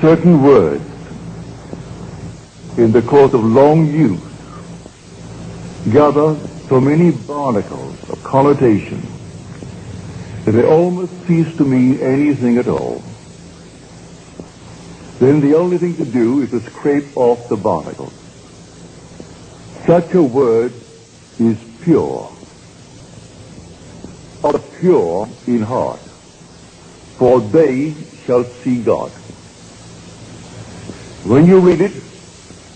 certain words in the course of long use gather so many barnacles of connotation that they almost cease to mean anything at all. Then the only thing to do is to scrape off the barnacles. Such a word is pure, or pure in heart, for they shall see God. When you read it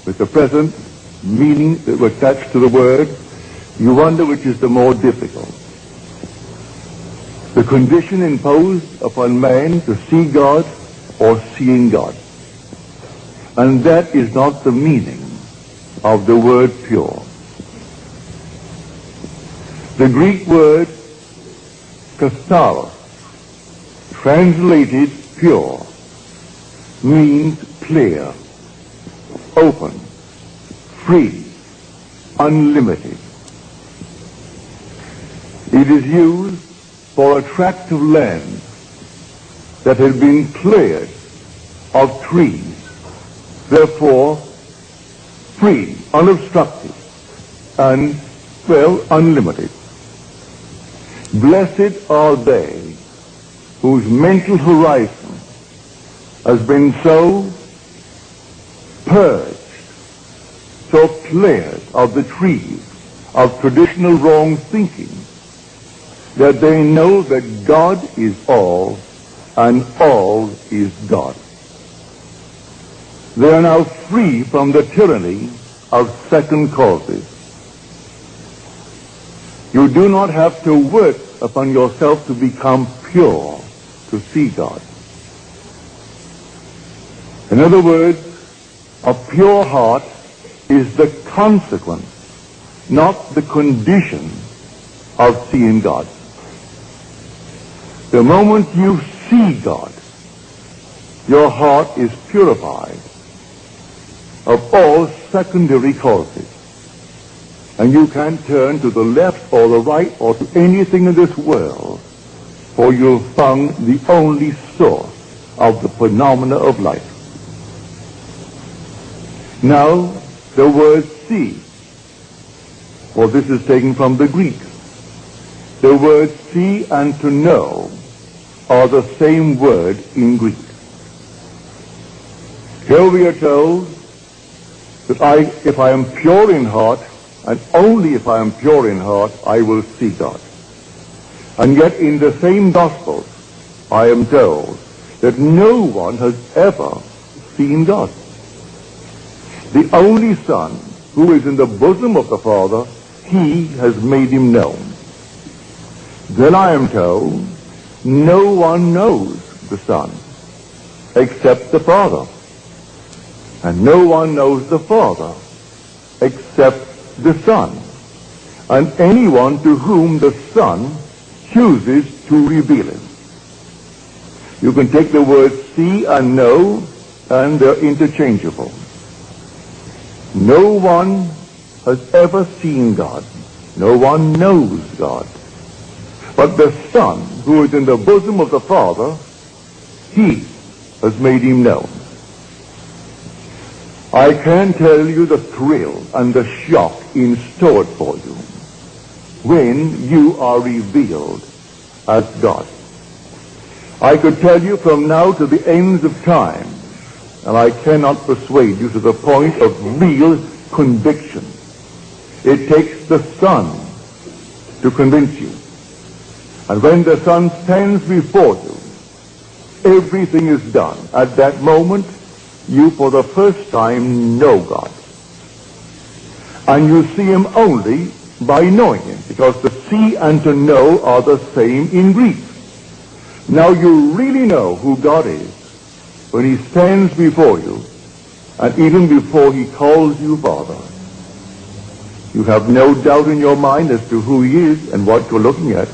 with the present meaning that was attached to the word, you wonder which is the more difficult. The condition imposed upon man to see God or seeing God. And that is not the meaning of the word pure. The Greek word katharos, translated pure, means clear, open, free, unlimited. It is used for a tract of land that had been cleared of trees, therefore free, unobstructed, and, unlimited. Blessed are they whose mental horizon has been so purged, so cleared of the trees of traditional wrong thinking, that they know that God is all and all is God. They are now free from the tyranny of second causes. You do not have to work upon yourself to become pure to see God. In other words, a pure heart is the consequence, not the condition of seeing God. The moment you see God, your heart is purified of all secondary causes. And you can turn to the left or the right or to anything in this world, for you've found the only source of the phenomena of life. Now, the word see, for this is taken from the Greek. The words see and to know are the same word in Greek. Here we are told that if I am pure in heart, and only if I am pure in heart, I will see God. And yet in the same Gospels, I am told that no one has ever seen God. The only Son, who is in the bosom of the Father, he has made him known. Then I am told, no one knows the Son except the Father. And no one knows the Father except the Son, and anyone to whom the Son chooses to reveal it. You can take the words see and know, and they're interchangeable. No one has ever seen God. No one knows God. But the Son, who is in the bosom of the Father, he has made him known. I can tell you the thrill and the shock in store for you when you are revealed as God. I could tell you from now to the ends of time, and I cannot persuade you to the point of real conviction. It takes the Son to convince you. And when the Son stands before you, everything is done. At that moment, you for the first time know God. And you see him only by knowing him, because to see and to know are the same in Greek. Now you really know who God is when he stands before you, and even before he calls you Father. You have no doubt in your mind as to who he is and what you're looking at.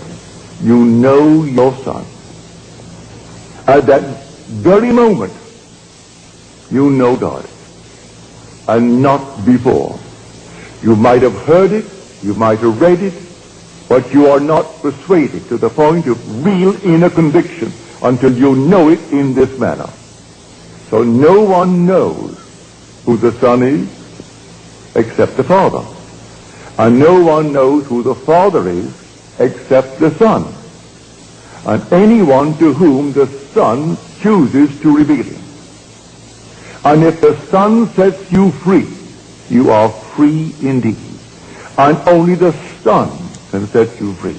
You know your Son. At that very moment, you know God, and not before. You might have heard it, you might have read it, but you are not persuaded to the point of real inner conviction until you know it in this manner. So no one knows who the Son is except the Father. And no one knows who the Father is except the Son. And anyone to whom the Son chooses to reveal him. And if the Son sets you free, you are free indeed. And only the Son can set you free.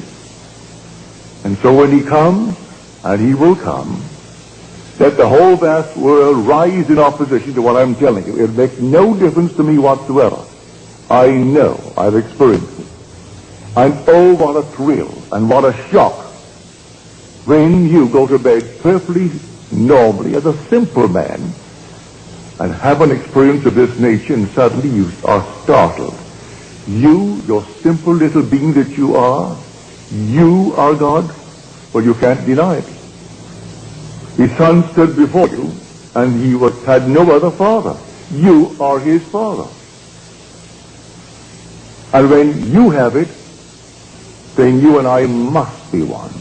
And so when he comes, and he will come, let the whole vast world rise in opposition to what I'm telling you. It makes no difference to me whatsoever. I know, I've experienced it. And oh, what a thrill and what a shock when you go to bed perfectly normally as a simple man and have an experience of this nature, and suddenly you are startled. You, your simple little being that you are God. Well, you can't deny it. His Son stood before you, and he had no other father. You are his father. And when you have it, then you and I must be one.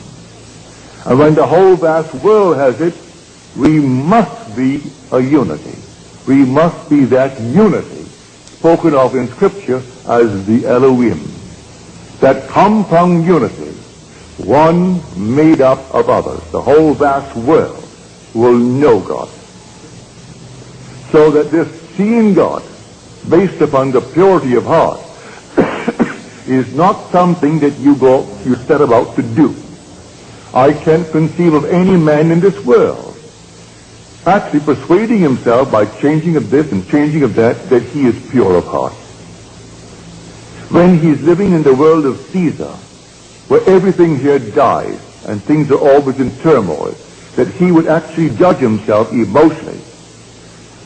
And when the whole vast world has it, we must be a unity. We must be that unity spoken of in Scripture as the Elohim. That compound unity, one made up of others. The whole vast world will know God. So that this seeing God, based upon the purity of heart, is not something that you set about to do. I can't conceive of any man in this world actually persuading himself by changing of this and changing of that he is pure of heart. When he's living in the world of Caesar, where everything here dies and things are always in turmoil, that he would actually judge himself emotionally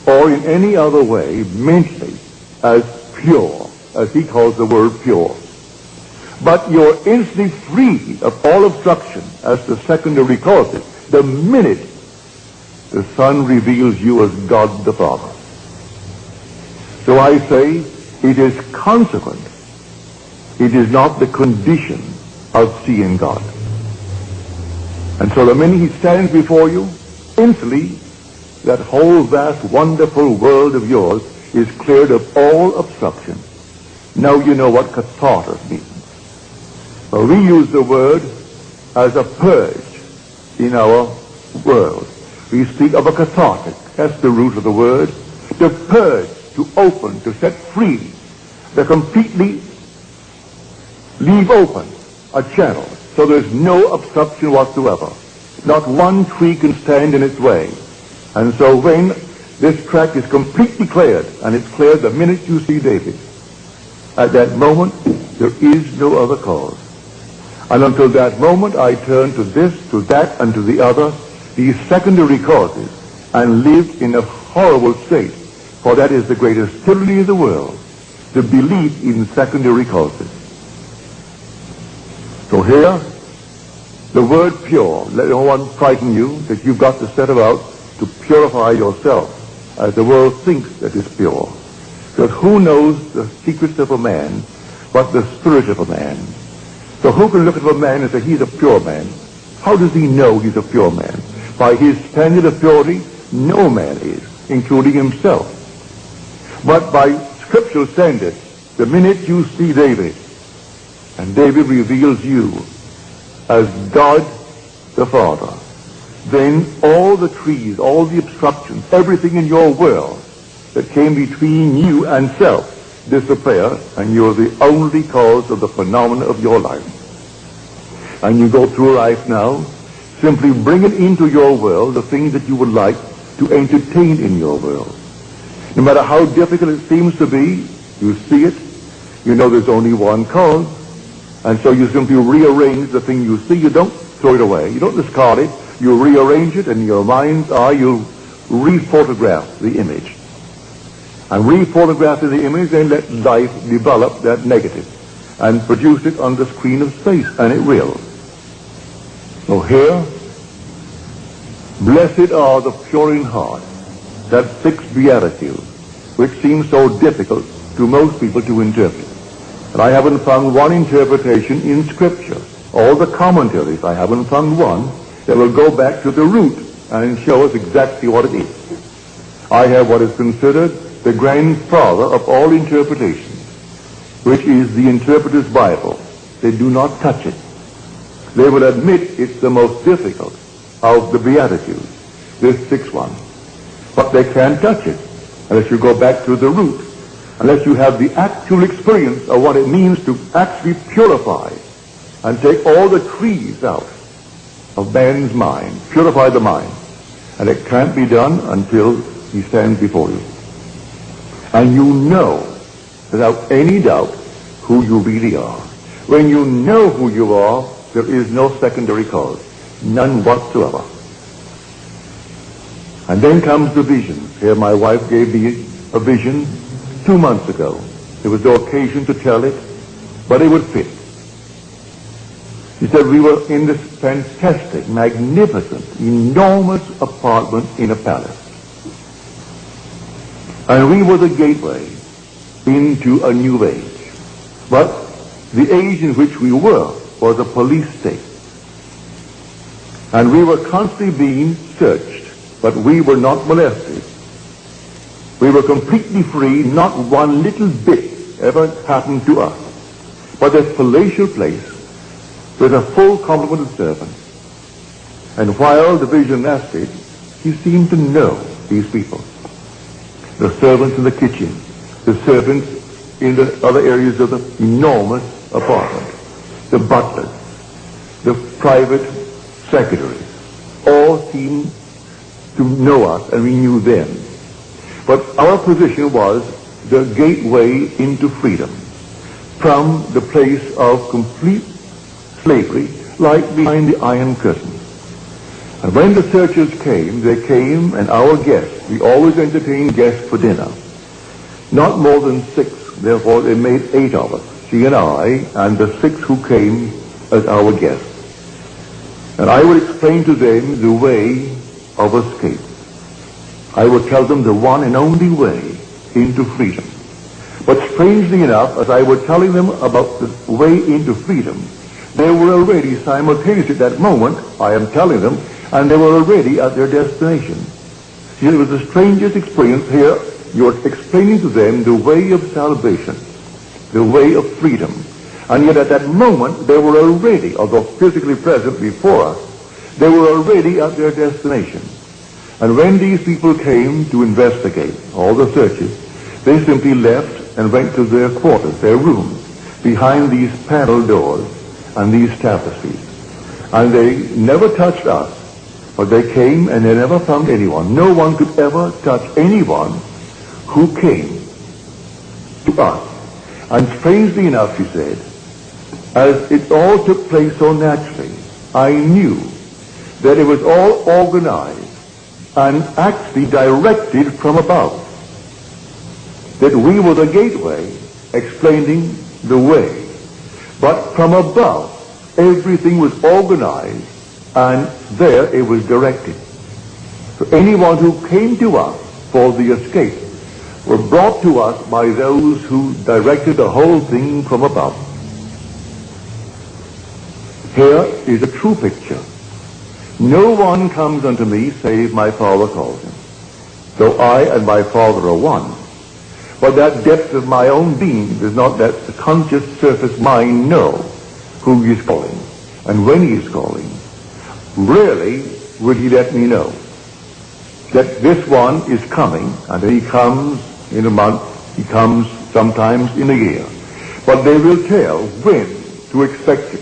or in any other way, mentally, as pure, as he calls the word pure. But you're instantly free of all obstruction as to secondary causes the minute the Son reveals you as God the Father. So I say it is consequent. It is not the condition of seeing God. And so the minute he stands before you, instantly that whole vast wonderful world of yours is cleared of all obstruction. Now you know what catharsis means. Well, we use the word as a purge in our world. We speak of a cathartic. That's the root of the word. To purge, to open, to set free, to completely leave open a channel so there's no obstruction whatsoever. Not one tree can stand in its way. And so when this track is completely cleared, and it's cleared the minute you see David, at that moment there is no other cause. And until that moment I turn to this, to that, and to the other, these secondary causes, and live in a horrible state. For that is the greatest tyranny of the world, the belief in secondary causes. So here, the word pure, let no one frighten you that you've got to set about to purify yourself as the world thinks that is pure. Because who knows the secrets of a man but the spirit of a man? So who can look at a man and say he's a pure man? How does he know he's a pure man? By his standard of purity, no man is, including himself. But by scriptural standards, the minute you see David, and David reveals you as God the Father, then all the trees, all the obstructions, everything in your world that came between you and self disappear, and you're the only cause of the phenomena of your life. And you go through life now, simply bringing into your world the things that you would like to entertain in your world. No matter how difficult it seems to be, you see it, you know there's only one cause, and so you simply rearrange the thing you see. You don't throw it away, you don't discard it, you rearrange it, and in your mind's eye you rephotograph the image. And rephotographing the image, then let life develop that negative and produce it on the screen of space, and it will. So here, blessed are the pure in heart, that sixth beatitude, which seems so difficult to most people to interpret. And I haven't found one interpretation in Scripture. All the commentaries, I haven't found one that will go back to the root and show us exactly what it is. I have what is considered the grandfather of all interpretations, which is the Interpreter's Bible. They do not touch it. They will admit it's the most difficult of the Beatitudes, this sixth one. But they can't touch it unless you go back to the root, unless you have the actual experience of what it means to actually purify and take all the trees out of man's mind, purify the mind. And it can't be done until he stands before you. And you know, without any doubt, who you really are. When you know who you are, there is no secondary cause, none whatsoever. And then comes the vision. Here my wife gave me a vision 2 months ago. There was no occasion to tell it, but it would fit. She said we were in this fantastic, magnificent, enormous apartment in a palace. And we were the gateway into a new age. But the age in which we were was a police state. And we were constantly being searched, but we were not molested. We were completely free, not one little bit ever happened to us. But this palatial place with a full complement of servants. And while the vision lasted, he seemed to know these people. The servants in the kitchen, the servants in the other areas of the enormous apartment, the butlers, the private secretaries, all seemed to know us and we knew them. But our position was the gateway into freedom from the place of complete slavery, like behind the Iron Curtain. And when the searchers came, they came, and our guests, we always entertained guests for dinner. Not more than 6, therefore they made 8 of us, she and I, and the 6 who came as our guests. And I would explain to them the way of escape. I would tell them the one and only way into freedom. But strangely enough, as I was telling them about the way into freedom, they were already simultaneously at that moment, I am telling them, and they were already at their destination. See, it was the strangest experience here. You're explaining to them the way of salvation, the way of freedom. And yet at that moment, they were already, although physically present before us, they were already at their destination. And when these people came to investigate all the searches, they simply left and went to their quarters, their rooms, behind these panel doors and these tapestries. And they never touched us, but they came and they never found anyone. No one could ever touch anyone who came to us. And strangely enough, she said, as it all took place so naturally, I knew that it was all organized and actually directed from above. That we were the gateway explaining the way. But from above, everything was organized, and there it was directed. So anyone who came to us for the escape were brought to us by those who directed the whole thing from above. Here is a true picture. No one comes unto me save my Father calls him. Though I and my Father are one. But that depth of my own being does not let the conscious surface mind know who he is calling and when he is calling. Rarely would he let me know that this one is coming, and that he comes in a month, he comes sometimes in a year. But they will tell when to expect him.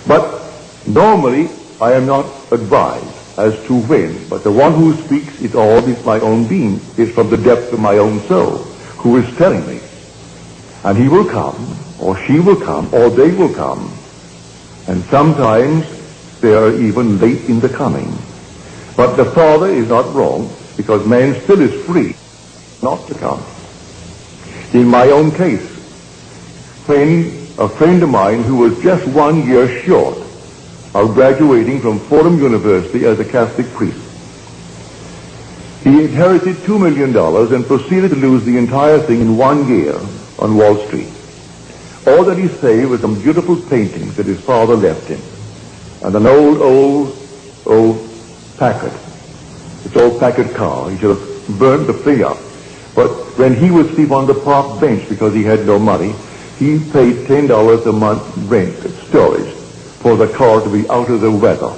But normally I am not advised as to when, but the one who speaks is always my own being, is from the depth of my own soul, who is telling me. And he will come, or she will come, or they will come. And sometimes they are even late in the coming. But the Father is not wrong, because man still is free not to come. In my own case, when a friend of mine who was just 1 year short of graduating from Fordham University as a Catholic priest, he inherited $2 million and proceeded to lose the entire thing in 1 year on Wall Street. All that he saved was some beautiful paintings that his father left him, and an old Packard. His This old Packard car. He should have burned the thing up. But when he was asleep on the park bench because he had no money, he paid $10 a month rent, storage, for the car to be out of the weather.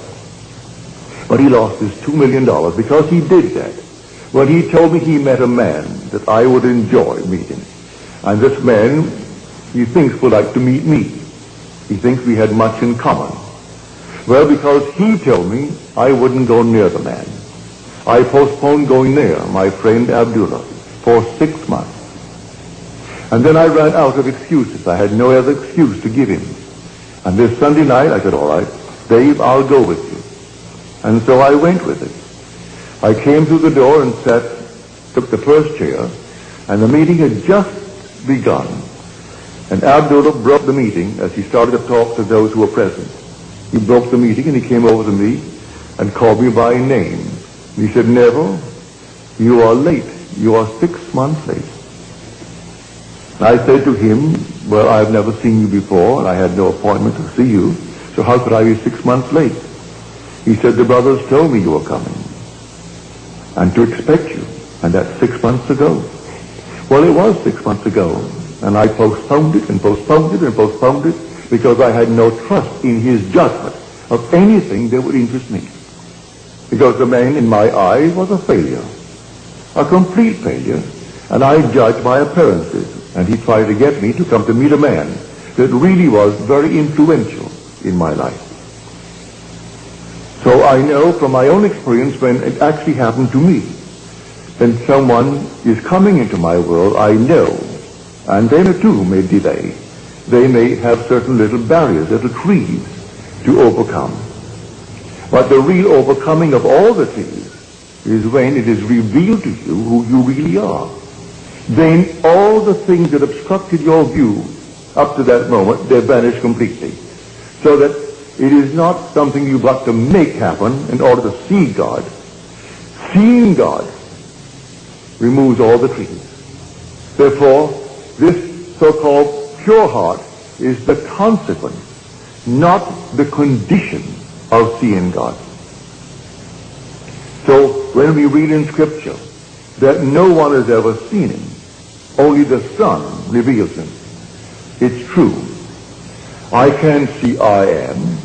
But he lost his $2 million because he did that. When he told me he met a man that I would enjoy meeting. And this man, he thinks, would like to meet me. He thinks we had much in common. Well, because he told me I wouldn't go near the man, I postponed going near my friend Abdullah for 6 months. And then I ran out of excuses. I had no other excuse to give him. And this Sunday night, I said, all right, Dave, I'll go with you. And so I went with it. I came through the door and took the first chair, and the meeting had just begun. And Abdullah broke the meeting as he started to talk to those who were present. He broke the meeting and he came over to me and called me by name. And he said, Neville, you are late. You are 6 months late. And I said to him, well, I've never seen you before, and I had no appointment to see you, so how could I be 6 months late? He said, the brothers told me you were coming, and to expect you, and that's 6 months ago. Well, it was 6 months ago, and I postponed it and postponed it and postponed it because I had no trust in his judgment of anything that would interest me. Because the man in my eyes was a failure, a complete failure, and I judged by appearances. And he tried to get me to come to meet a man that really was very influential in my life. So I know from my own experience when it actually happened to me, when someone is coming into my world, I know, and they too may delay. They may have certain little barriers, little trees to overcome. But the real overcoming of all the trees is when it is revealed to you who you really are. Then all the things that obstructed your view up to that moment, they vanish completely. So that it is not something you've got to make happen in order to see God. Seeing God removes all the trees. Therefore, this so-called pure heart is the consequence, not the condition of seeing God. So when we read in Scripture that no one has ever seen him, only the Son reveals him, it's true. I can see I am.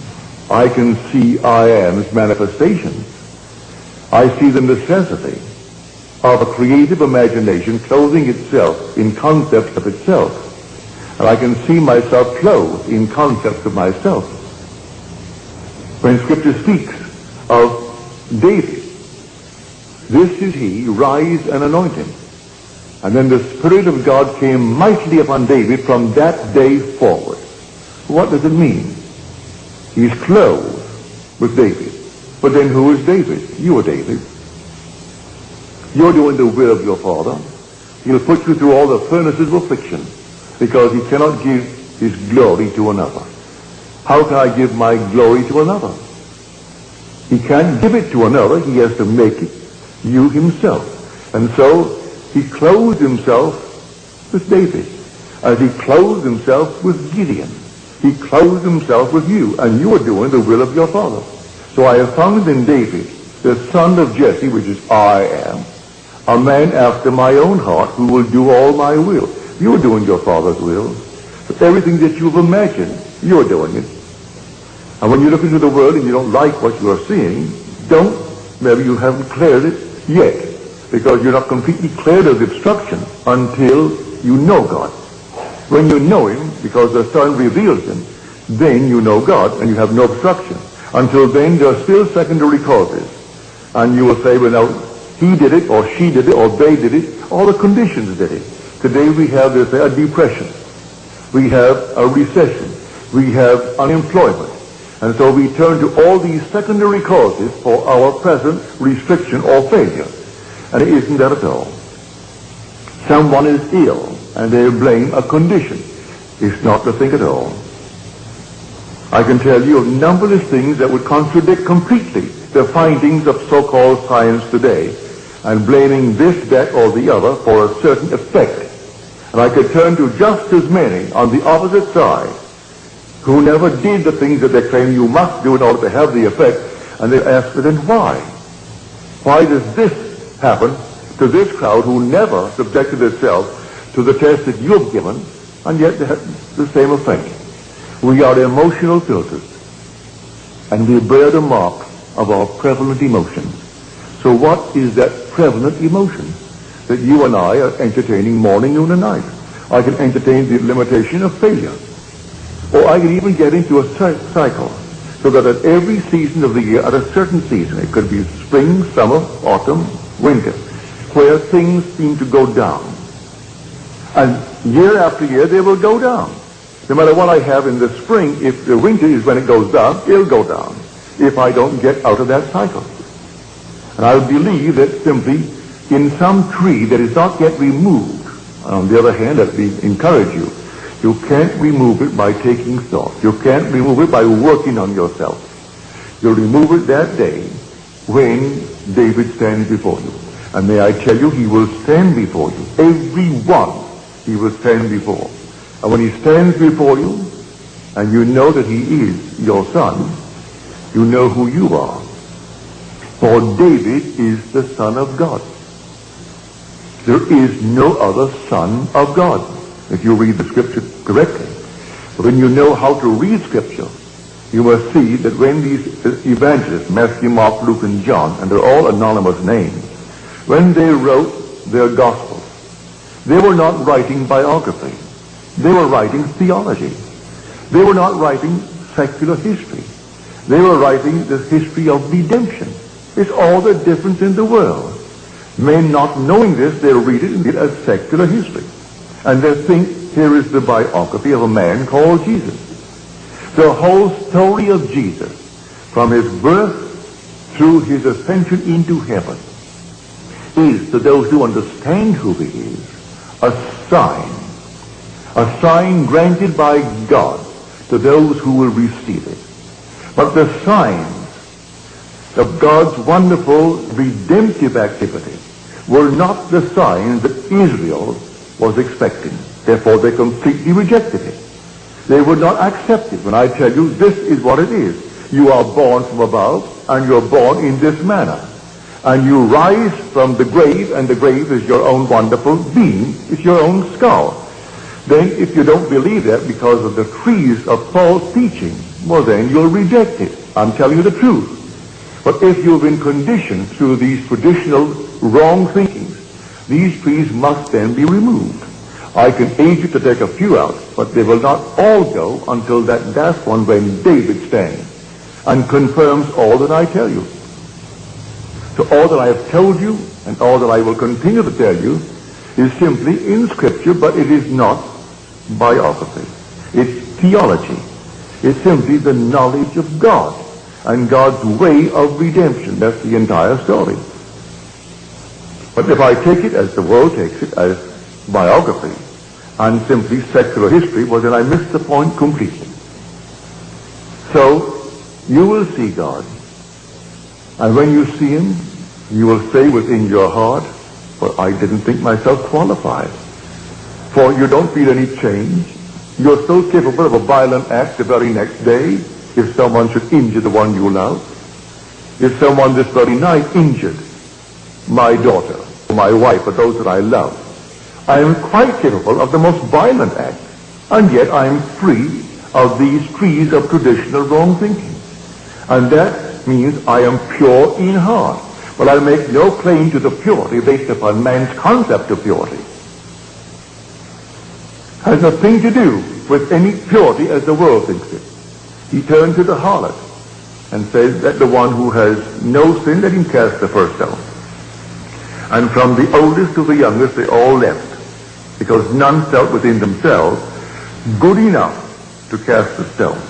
I can see I am's manifestations. I see the necessity of a creative imagination clothing itself in concepts of itself. And I can see myself clothed in concepts of myself. When Scripture speaks of David, this is he, rise and anoint him. And then the Spirit of God came mightily upon David from that day forward. What does it mean? He's clothed with David. But then who is David? You are David. You're doing the will of your Father. He'll put you through all the furnaces of affliction because he cannot give his glory to another. How can I give my glory to another? He can't give it to another. He has to make it you himself. And so he clothed himself with David as he clothed himself with Gideon. He clothed himself with you, and you are doing the will of your Father. So I have found in David, the son of Jesse, which is I am, a man after my own heart who will do all my will. You are doing your Father's will. But everything that you've imagined, you're doing it. And when you look into the world and you don't like what you are seeing, maybe you haven't cleared it yet, because you're not completely cleared of the obstruction until you know God. When you know him, because the Son reveals him, then you know God and you have no obstruction. Until then, there are still secondary causes. And you will say, well, now, he did it, or she did it, or they did it, all the conditions did it. Today we have this, a depression. We have a recession. We have unemployment. And so we turn to all these secondary causes for our present restriction or failure. And it isn't that at all. Someone is ill, and they blame a condition. It's not the thing at all. I can tell you of numberless things that would contradict completely the findings of so-called science today, and blaming this, that, or the other for a certain effect. And I could turn to just as many on the opposite side who never did the things that they claim you must do in order to have the effect, and they ask, then why? Why does this happen to this crowd who never subjected itself to the test that you have given, and yet they have the same effect? We are emotional filters, and we bear the mark of our prevalent emotions. So what is that prevalent emotion that you and I are entertaining morning, noon, and night? I can entertain the limitation of failure. Or I can even get into a cycle, so that at every season of the year, at a certain season, it could be spring, summer, autumn, winter, where things seem to go down. And year after year, they will go down. No matter what I have in the spring, if the winter is when it goes down, it'll go down, if I don't get out of that cycle. And I believe that simply in some tree that is not yet removed, on the other hand, let me encourage you, you can't remove it by taking thought. You can't remove it by working on yourself. You'll remove it that day when David stands before you. And may I tell you, he will stand before you. Every one he will stand before. And when he stands before you, and you know that he is your son, you know who you are. For David is the Son of God. There is no other Son of God, if you read the Scripture correctly. But when you know how to read Scripture, you must see that when these evangelists, Matthew, Mark, Luke, and John, and they're all anonymous names, when they wrote their Gospels, they were not writing biography. They were writing theology. They were not writing secular history. They were writing the history of redemption. It's all the difference in the world. Men not knowing this, they'll read it as secular history. And they'll think here is the biography of a man called Jesus. The whole story of Jesus, from his birth through his ascension into heaven, is, to those who understand who he is, a sign granted by God to those who will receive it. But the signs of God's wonderful redemptive activity were not the signs that Israel was expecting. Therefore, they completely rejected it. They would not accept it when I tell you this is what it is. You are born from above, and you're born in this manner. And you rise from the grave, and the grave is your own wonderful being. It's your own skull. Then if you don't believe that because of the trees of false teaching, well then you'll reject it. I'm telling you the truth. But if you've been conditioned through these traditional wrong thinkings, these trees must then be removed. I can aid you to take a few out, but they will not all go until that last one when David stands and confirms all that I tell you. So all that I have told you and all that I will continue to tell you is simply in Scripture, but it is not biography. It's theology. It's simply the knowledge of God and God's way of redemption. That's the entire story. But if I take it as the world takes it, as biography, and simply secular history, well then I miss the point completely. So, you will see God, and when you see him, you will say within your heart, well, I didn't think myself qualified. For you don't feel any change. You're so capable of a violent act the very next day, if someone should injure the one you love. If someone this very night injured my daughter, or my wife, or those that I love, I am quite capable of the most violent act, and yet I am free of these trees of traditional wrong thinking. And that means I am pure in heart. But I make no claim to the purity based upon man's concept of purity. Has nothing to do with any purity as the world thinks it. He turned to the harlot and said that the one who has no sin, let him cast the first stone. And from the oldest to the youngest, they all left, because none felt within themselves good enough to cast the stone.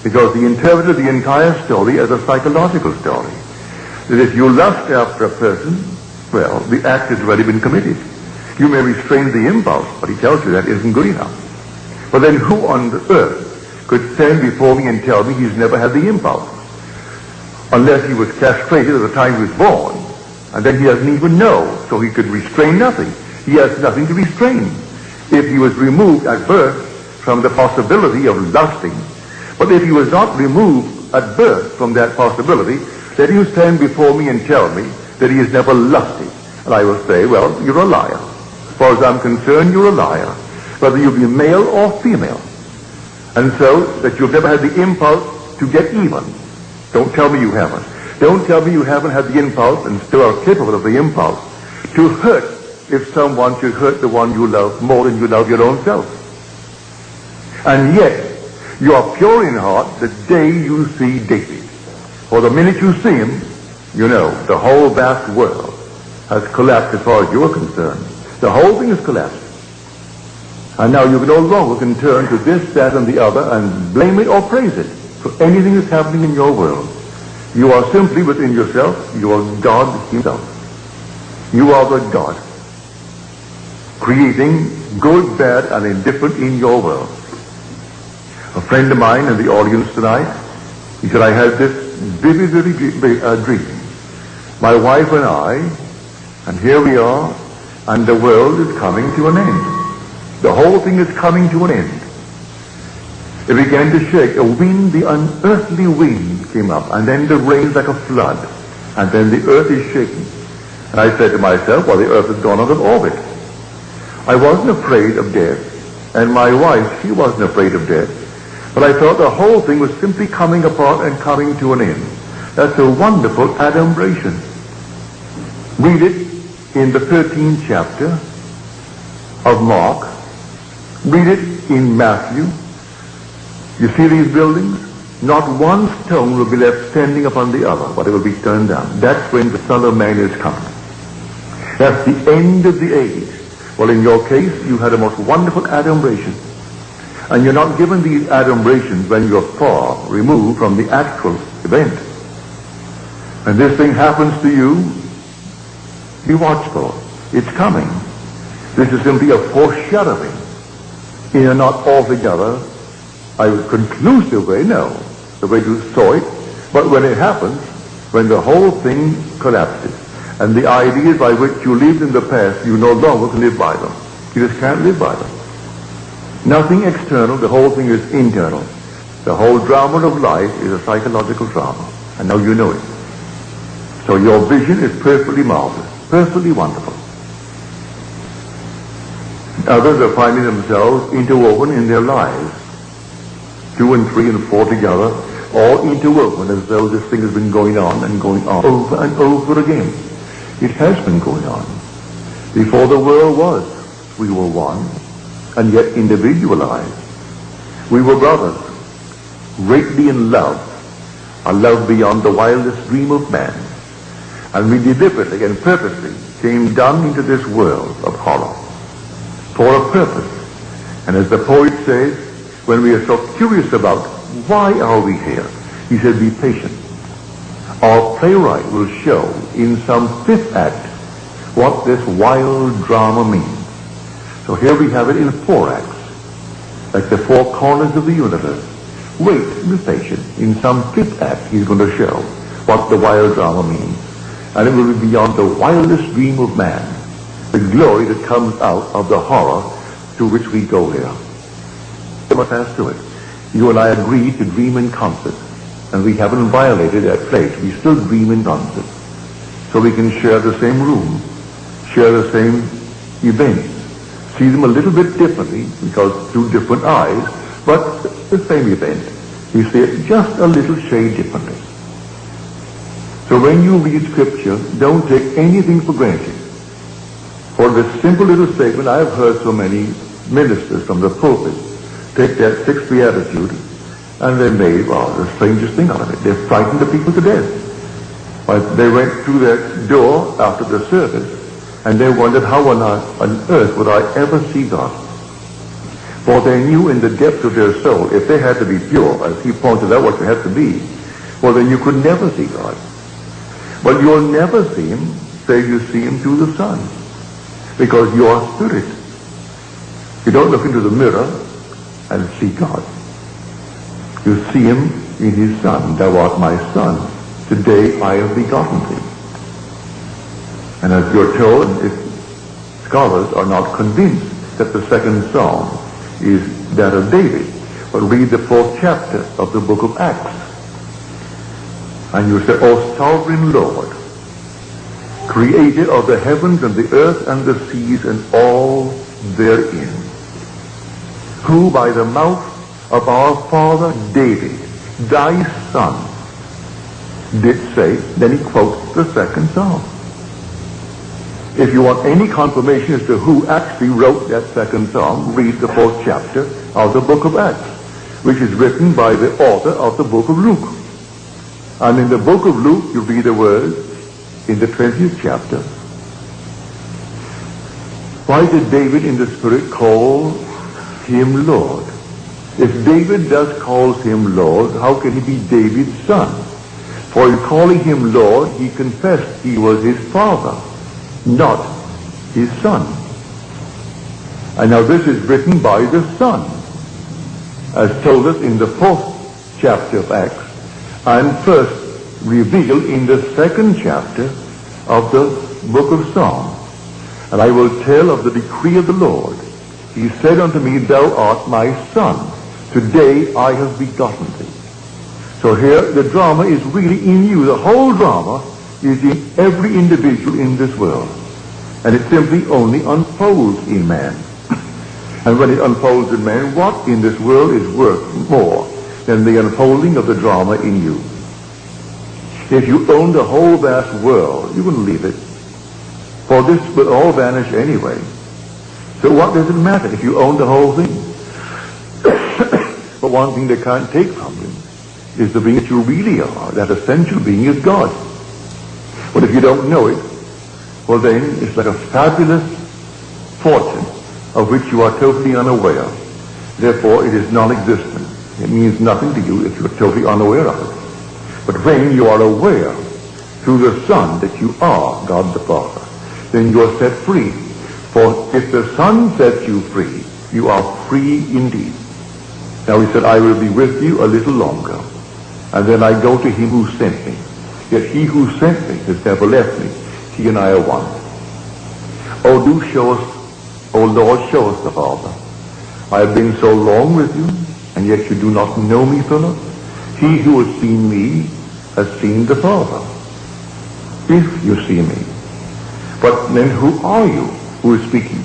Because he interpreted the entire story as a psychological story. That if you lust after a person, well, the act has already been committed. You may restrain the impulse, but he tells you that isn't good enough. But then who on the earth could stand before me and tell me he's never had the impulse? Unless he was castrated at the time he was born, and then he doesn't even know, so he could restrain nothing. He has nothing to restrain. If he was removed at birth from the possibility of lusting, but if he was not removed at birth from that possibility, let him stand before me and tell me that he has never lusted. And I will say, well, you're a liar. As far as I'm concerned, you're a liar. Whether you be male or female. And so, that you've never had the impulse to get even. Don't tell me you haven't. Don't tell me you haven't had the impulse, and still are capable of the impulse, to hurt if someone should hurt the one you love more than you love your own self. And yet, you are pure in heart the day you see David. For the minute you see him, you know, the whole vast world has collapsed as far as you're concerned. The whole thing has collapsed. And now you no longer can turn to this, that, and the other and blame it or praise it for anything that's happening in your world. You are simply within yourself. You are God himself. You are the God, creating good, bad, and indifferent in your world. A friend of mine in the audience tonight, he said, I had this vivid dream. My wife and I, and here we are, and the world is coming to an end. The whole thing is coming to an end. It began to shake. A wind, the unearthly wind came up, and then the rain like a flood, and then the earth is shaking. And I said to myself, well, the earth has gone out of orbit. I wasn't afraid of death, and my wife, she wasn't afraid of death, but I thought the whole thing was simply coming apart and coming to an end. That's a wonderful adumbration. Read it in the 13th chapter of Mark. Read it in Matthew. You see these buildings? Not one stone will be left standing upon the other, but it will be turned down. That's when the Son of Man is coming. That's the end of the age. Well, in your case, you had a most wonderful adumbration. And you're not given these adumbrations when you're far removed from the actual event. When this thing happens to you, be watchful. It's coming. This is simply a foreshadowing in a not altogether a conclusive way, no, the way you saw it, but when it happens, when the whole thing collapses, and the ideas by which you lived in the past, you no longer can live by them. You just can't live by them. Nothing external, the whole thing is internal. The whole drama of life is a psychological drama, and now you know it. So your vision is perfectly marvelous, perfectly wonderful. Others are finding themselves interwoven in their lives. 2 and 3 and 4 together, all interwoven as though this thing has been going on over and over again. It has been going on. Before the world was, we were one, and yet individualized. We were brothers, greatly in love, a love beyond the wildest dream of man. And we deliberately and purposely came down into this world of horror for a purpose. And as the poet says, when we are so curious about why are we here, he said, be patient. Our playwright will show in some 5th act what this wild drama means. So here we have it in 4 acts, like the 4 corners of the universe. Wait, be patient. In some 5th act, he's going to show what the wild drama means. And it will be beyond the wildest dream of man, the glory that comes out of the horror to which we go here. We must pass through it. You and I agreed to dream in concert, and we haven't violated that pledge. We still dream in concert. So we can share the same room, share the same events, see them a little bit differently because through different eyes, but the same event. You see it just a little shade differently. So when you read Scripture, don't take anything for granted. For this simple little statement, I have heard so many ministers from the pulpit take that 6th beatitude and they made, the strangest thing out of it. They frightened the people to death. But they went through that door after the service and they wondered how on earth would I ever see God. For they knew in the depths of their soul, if they had to be pure, as he pointed out what you had to be, well then you could never see God. But you'll never see him, say you see him through the sun. Because you are spirit. You don't look into the mirror and see God. You see him in his Son. Thou art my Son. Today I have begotten thee. And as you're told, scholars are not convinced that the 2nd Psalm is that of David. But read the 4th chapter of the book of Acts. And you say, O sovereign Lord, creator of the heavens and the earth and the seas and all therein, who by the mouth of our father David, thy son, did say, then he quotes the second psalm. If you want any confirmation as to who actually wrote that second psalm, read the 4th chapter of the book of Acts, which is written by the author of the book of Luke. And in the book of Luke, you read the words in the 20th chapter. Why did David in the Spirit call him Lord? If David thus calls him Lord, how can he be David's son? For in calling him Lord, he confessed he was his father, not his son. And now this is written by the Son, as told us in the 4th chapter of Acts, and first revealed in the 2nd chapter of the book of Psalms. And I will tell of the decree of the Lord. He said unto me, thou art my son. Today I have begotten thee. So here the drama is really in you. The whole drama is in every individual in this world. And it simply only unfolds in man. And when it unfolds in man, what in this world is worth more than the unfolding of the drama in you? If you own the whole vast world, you wouldn't leave it. For this will all vanish anyway. So what does it matter if you own the whole thing? But one thing they can't take from you is the being that you really are. That essential being is God. But if you don't know it, well then it's like a fabulous fortune of which you are totally unaware. Therefore it is non-existent. It means nothing to you if you are totally unaware of it. But when you are aware through the Son that you are God the Father, then you are set free. For if the Son sets you free, you are free indeed. Now he said, I will be with you a little longer, and then I go to him who sent me. Yet he who sent me has never left me. He and I are one. Oh, do show us, oh Lord, show us the Father. I have been so long with you, and yet you do not know me, Philip. He who has seen me has seen the Father. If you see me. But then who are you who is speaking?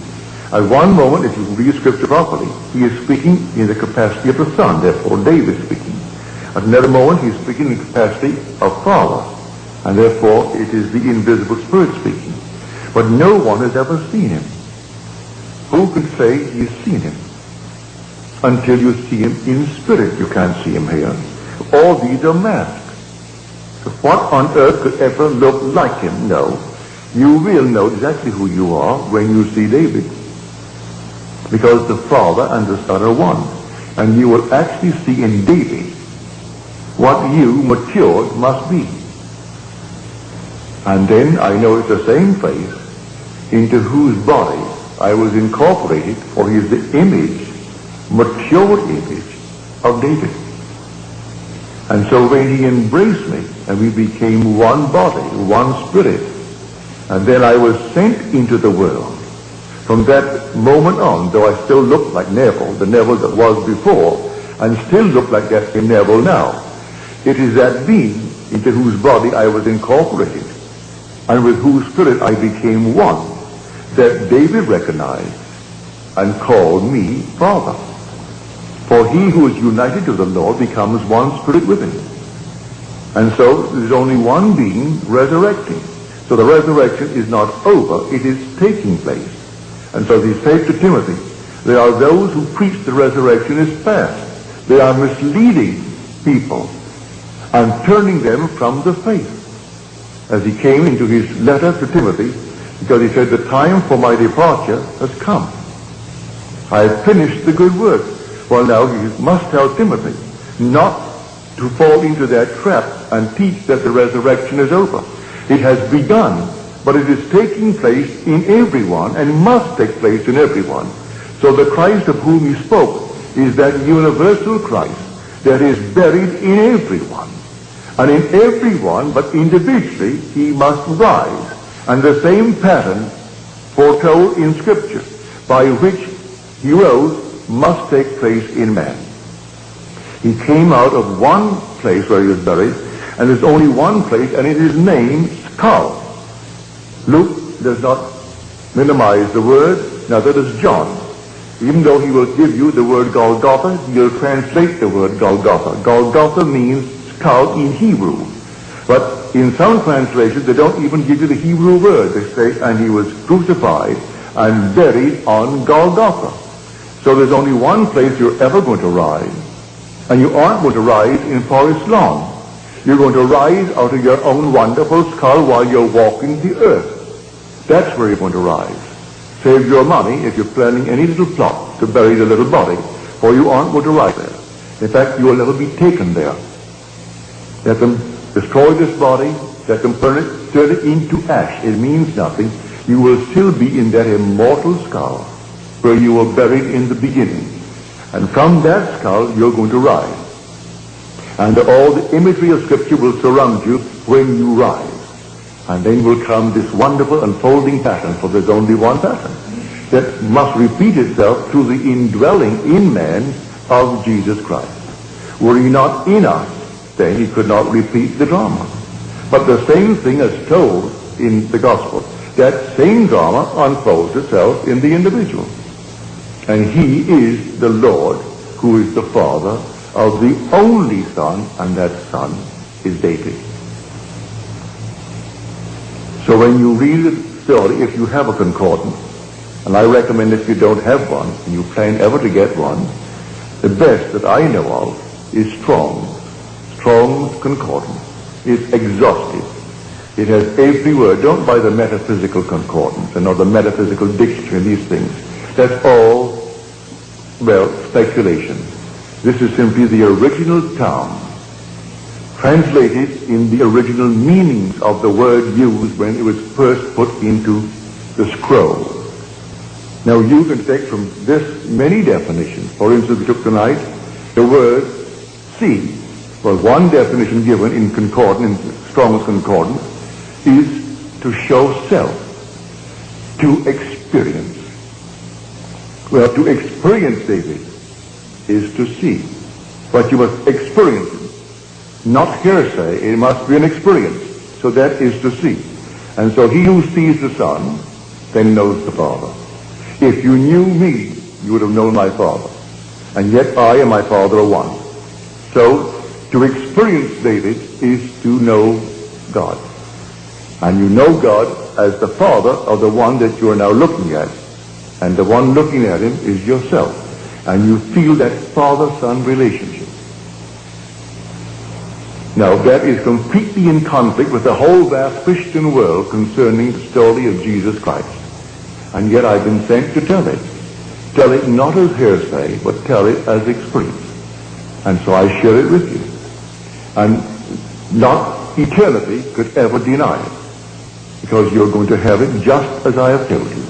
At one moment, if you read Scripture properly, he is speaking in the capacity of the Son, therefore David is speaking. At another moment, he is speaking in the capacity of Father, and therefore it is the invisible Spirit speaking. But no one has ever seen him. Who can say he's seen him? Until you see him in spirit, you can't see him here. All these are masks. So what on earth could ever look like him? No. You will know exactly who you are when you see David. Because the Father and the Son are one. And you will actually see in David what you, matured, must be. And then I know it's the same face into whose body I was incorporated, for he is the image, matured image of David. And so when he embraced me and we became one body, one spirit, and then I was sent into the world. From that moment on, though I still look like Neville, the Neville that was before, and still look like that in Neville now, it is that being into whose body I was incorporated, and with whose spirit I became one, that David recognized and called me Father. For he who is united to the Lord becomes one spirit with him. And so there's only one being resurrecting. So the resurrection is not over, it is taking place. And so he said to Timothy, there are those who preach the resurrection is past. They are misleading people and turning them from the faith. As he came into his letter to Timothy, because he said, the time for my departure has come. I have finished the good work. Well, now he must tell Timothy not to fall into that trap and teach that the resurrection is over. It has begun, but it is taking place in everyone and must take place in everyone. So the Christ of whom he spoke is that universal Christ that is buried in everyone. And in everyone, but individually, he must rise. And the same pattern foretold in Scripture by which he rose must take place in man. He came out of one place where he was buried, and there's only one place, and it is named skull. Luke does not minimize the word, neither does John. Even though he will give you the word Golgotha, he'll translate the word Golgotha. Golgotha means skull in Hebrew. But in some translations, they don't even give you the Hebrew word. They say, and he was crucified and buried on Golgotha. So there's only one place you're ever going to rise. And you aren't going to rise in Forest Lawn. You're going to rise out of your own wonderful skull while you're walking the earth. That's where you're going to rise. Save your money if you're planning any little plot to bury the little body, for you aren't going to rise there. In fact, you will never be taken there. Let them destroy this body, let them turn it into ash. It means nothing. You will still be in that immortal skull where you were buried in the beginning. And from that skull, you're going to rise. And all the imagery of Scripture will surround you when you rise. And then will come this wonderful unfolding pattern, for there's only one pattern, that must repeat itself through the indwelling in man of Jesus Christ. Were he not in us, then he could not repeat the drama. But the same thing is told in the gospel. That same drama unfolds itself in the individual. And he is the Lord, who is the Father of the only Son, and that Son is David. So when you read the story, if you have a concordance, and I recommend if you don't have one, and you plan ever to get one, the best that I know of is Strong's. Strong's Concordance. It's exhaustive. It has every word. Don't buy the metaphysical concordance and or the metaphysical dictionary and these things. That's all, well, speculation. This is simply the original term, translated in the original meanings of the word used when it was first put into the scroll. Now you can take from this many definitions. For instance, we took tonight the word see. Well, one definition given in concordance, in Strong's Concordance, is to show self, to experience. Well, to experience, David, is to see. But you must experience it. Not hearsay, it must be an experience. So that is to see. And so he who sees the Son then knows the Father. If you knew me, you would have known my Father. And yet I and my Father are one. So to experience David is to know God. And you know God as the Father of the one that you are now looking at. And the one looking at him is yourself. And you feel that father-son relationship. Now that is completely in conflict with the whole vast Christian world concerning the story of Jesus Christ. And yet I've been sent to tell it. Tell it not as hearsay, but tell it as experience. And so I share it with you. And not eternity could ever deny it. Because you're going to have it just as I have told you.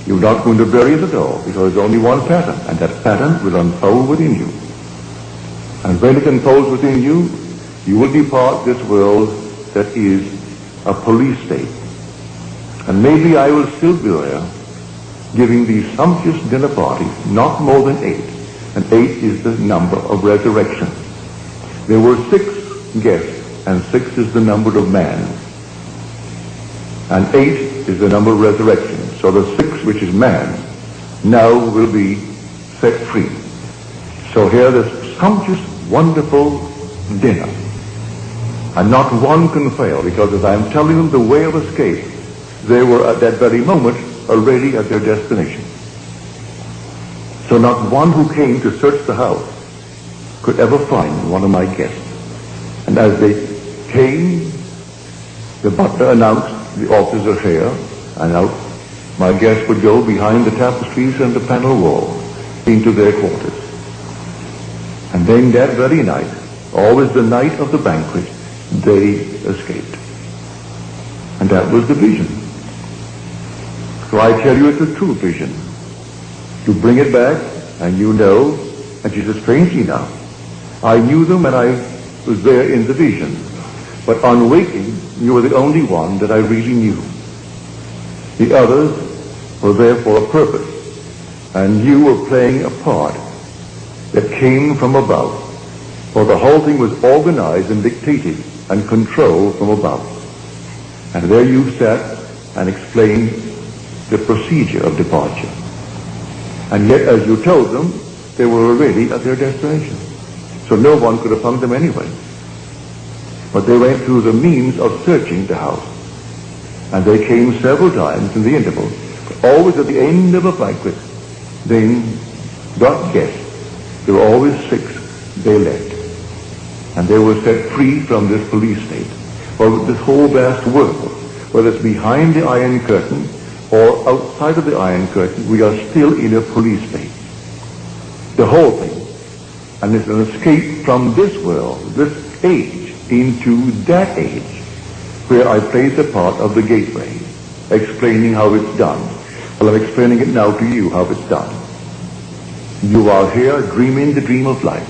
You're not going to bury it at all, because there's only one pattern, and that pattern will unfold within you. And when it unfolds within you, you will depart this world that is a police state. And maybe I will still be there, giving these sumptuous dinner parties, not more than 8. And 8 is the number of resurrection. There were 6 guests, and 6 is the number of man. And 8 is the number of resurrection. So the 6, which is man, now will be set free. So here this sumptuous, wonderful dinner. And not one can fail, because as I am telling them the way of escape, they were at that very moment already at their destination. So not one who came to search the house could ever find one of my guests. And as they came, the butler announced, the officers are here, and out my guests would go behind the tapestries and the panel wall into their quarters. And then that very night, always the night of the banquet, they escaped. And that was the vision. So I tell you, it's a true vision. You bring it back, and you know, and she says, strangely enough, I knew them and I was there in the vision. But on waking, you were the only one that I really knew. The others were there for a purpose, and you were playing a part that came from above. For the whole thing was organized and dictated and controlled from above. And there you sat and explained the procedure of departure. And yet, as you told them, they were already at their destination. So no one could have found them anyway. But they went through the means of searching the house. And they came several times in the interval, but always at the end of a banquet. Then got guests. There were always 6. They left. And they were set free from this police state. Well, this whole vast world, whether it's behind the Iron Curtain or outside of the Iron Curtain, we are still in a police state. The whole thing. And it's an escape from this world, this age, into that age, where I place a part of the gateway, explaining how it's done. Well, I'm explaining it now to you, how it's done. You are here dreaming the dream of life.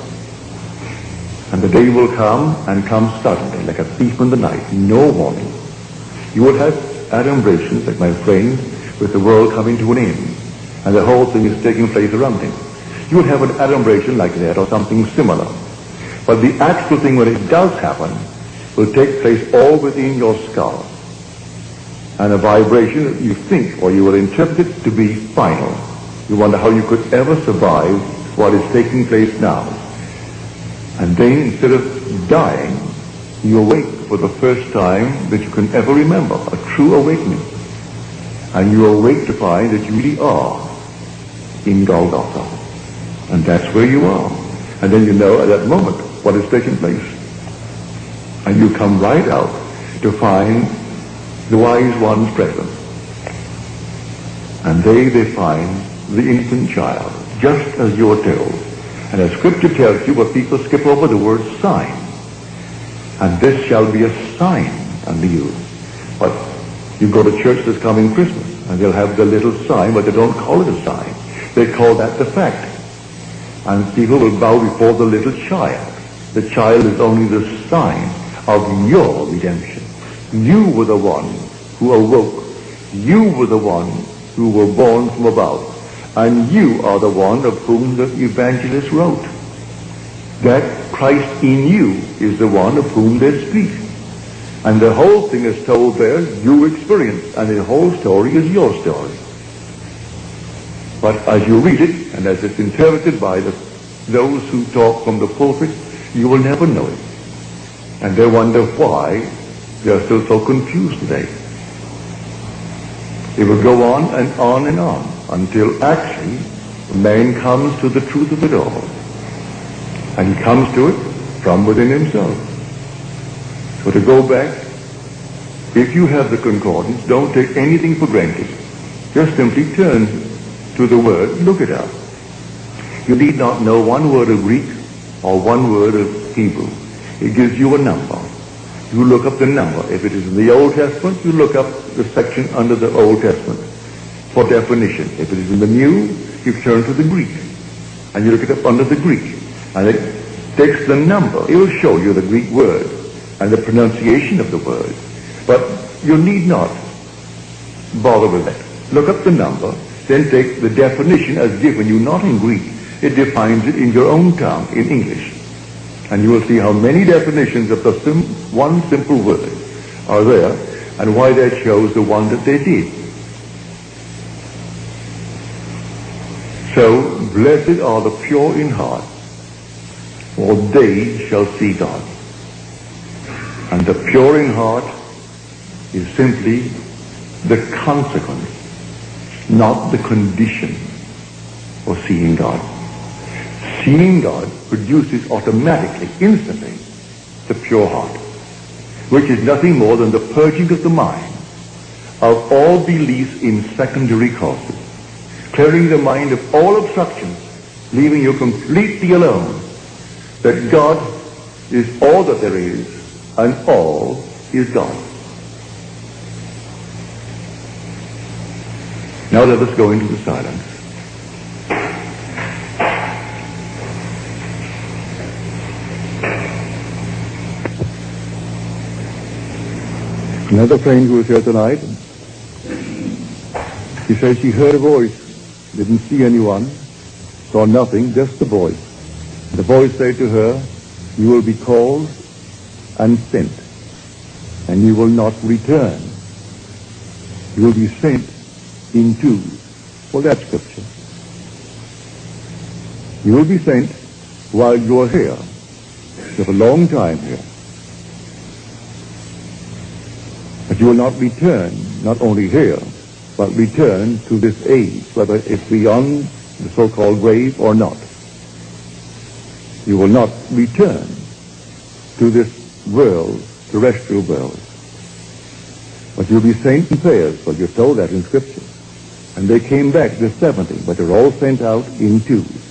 And the day will come, and come suddenly, like a thief in the night, no warning. You will have adumbrations, like my friend, with the world coming to an end, and the whole thing is taking place around him. You will have an adumbration like that, or something similar. But the actual thing, when it does happen, will take place all within your skull. And a vibration that you think, or you will interpret it to be final. You wonder how you could ever survive what is taking place now. And then, instead of dying, you awake for the first time that you can ever remember, a true awakening. And you awake to find that you really are in Golgotha. And that's where you are. And then you know at that moment what is taking place. And you come right out to find the wise ones present. And they find the infant child, just as you're told. And as Scripture tells you, but people skip over the word sign. And this shall be a sign unto you. But you go to church this coming Christmas, and they'll have the little sign, but they don't call it a sign. They call that the fact. And people will bow before the little child. The child is only the sign of your redemption. You were the one who awoke. You were the one who were born from above. And you are the one of whom the evangelist wrote. That Christ in you is the one of whom they speak. And the whole thing is told there, you experience. And the whole story is your story. But as you read it, and as it's interpreted by those who talk from the pulpit, you will never know it. And they wonder why they are still so confused today. It will go on and on and on until actually man comes to the truth of it all. And he comes to it from within himself. So to go back, if you have the concordance, don't take anything for granted. Just simply turn to the word, look it up. You need not know one word of Greek or one word of Hebrew. It gives you a number. You look up the number. If it is in the Old Testament, you look up the section under the Old Testament for definition. If it is in the New, you turn to the Greek. And you look it up under the Greek. And it takes the number. It will show you the Greek word and the pronunciation of the word. But you need not bother with that. Look up the number, then take the definition as given you, not in Greek. It defines it in your own tongue, in English. And you will see how many definitions of the one simple word are there, and why they chose the one that they did. So, blessed are the pure in heart, for they shall see God. And the pure in heart is simply the consequence, not the condition for seeing God. Seeing God produces automatically, instantly, the pure heart, which is nothing more than the purging of the mind of all beliefs in secondary causes, clearing the mind of all obstructions, leaving you completely alone, that God is all that there is, and all is God. Now let us go into the silence. Another friend who was here tonight, she said she heard a voice, didn't see anyone, saw nothing, just the voice. The voice said to her, you will be called and sent, and you will not return. You will be sent in twos. Well, that's Scripture. You will be sent while you are here. You have a long time here. But you will not return, not only here, but return to this age, whether it's beyond the so-called grave or not. You will not return to this world, terrestrial world. But you'll be sent in pairs, well, you're told that in Scripture. And they came back, the 70, but they're all sent out in twos.